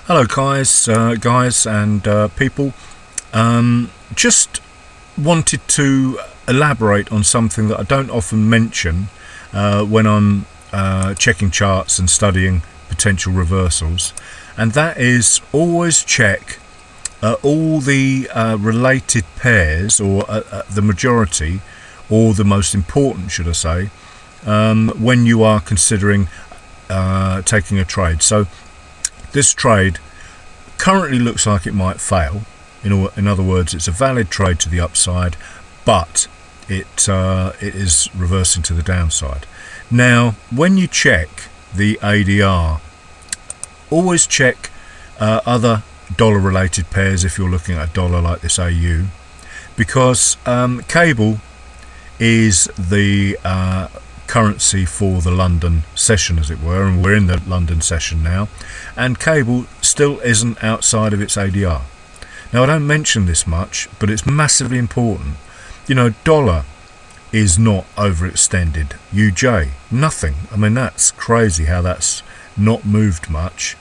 Hello guys and people. Just wanted to elaborate on something that I don't often mention when I'm checking charts and studying potential reversals, and that is always check all the related pairs, or the majority, or the most important, should I say, when you are considering taking a trade. So this trade currently looks like it might fail. In other words, it's a valid trade to the upside, but it is reversing to the downside. Now, when you check the ADR, always check other dollar-related pairs if you're looking at a dollar like this AU, because cable is the currency for the London session, as it were, and we're in the London session now, and cable still isn't outside of its ADR. Now, I don't mention this much, but it's massively important. You know, dollar is not overextended. UJ, nothing. I mean, that's crazy how that's not moved much,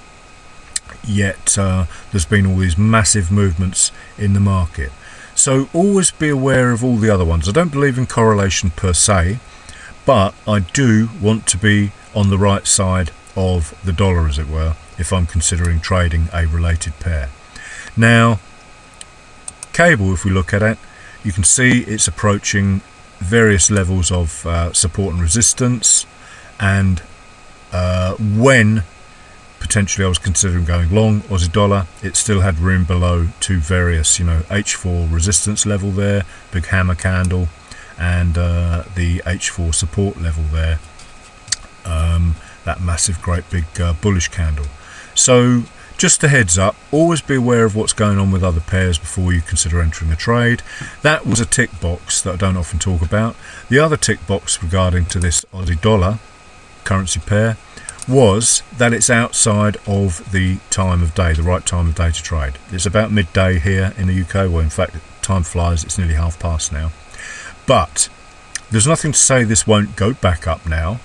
yet there's been all these massive movements in the market. So always be aware of all the other ones. I don't believe in correlation per se, but I do want to be on the right side of the dollar, as it were, if I'm considering trading a related pair. Now, cable, if we look at it, you can see it's approaching various levels of support and resistance, and when potentially I was considering going long Aussie dollar, it still had room below to various, H4 resistance level there, big hammer candle, and the H4 support level there, that massive great big bullish candle. So just a heads up, always be aware of what's going on with other pairs before you consider entering a trade. That was a tick box that I don't often talk about. The other tick box regarding to this Aussie dollar currency pair was that it's outside of the time of day, the right time of day to trade. It's about midday here in the UK. Well, in fact, time flies, it's nearly past now. But there's nothing to say this won't go back up now,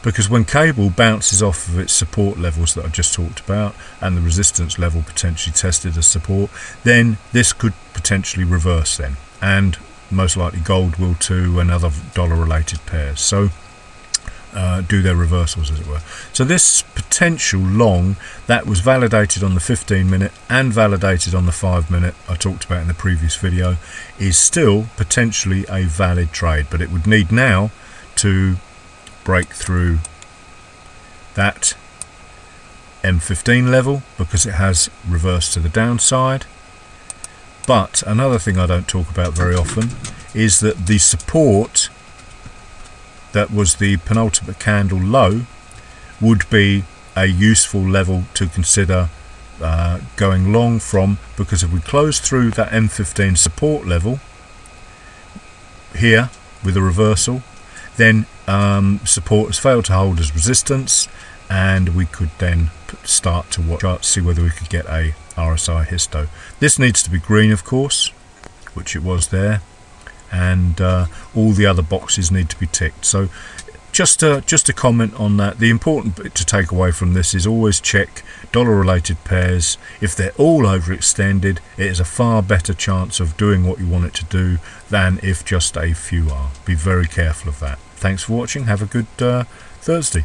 because when cable bounces off of its support levels that I just talked about, and the resistance level potentially tested as support, then this could potentially reverse then, and most likely gold will too, and other dollar related pairs. So do their reversals, as it were. So this potential long that was validated on the 15-minute and validated on the 5-minute I talked about in the previous video is still potentially a valid trade, but it would need now to break through that M15 level, because it has reversed to the downside. But another thing I don't talk about very often is that the support that was the penultimate candle low would be a useful level to consider going long from, because if we close through that M15 support level here with a reversal, then support has failed to hold as resistance, and we could then start to watch out, see whether we could get a RSI histo. This needs to be green, of course, which it was there, and all the other boxes need to be ticked. So just a comment on that. The important bit to take away from this is always check dollar related pairs. If they're all overextended, it is a far better chance of doing what you want it to do than if just a few are. Be very careful of that. Thanks for watching. Have a good Thursday.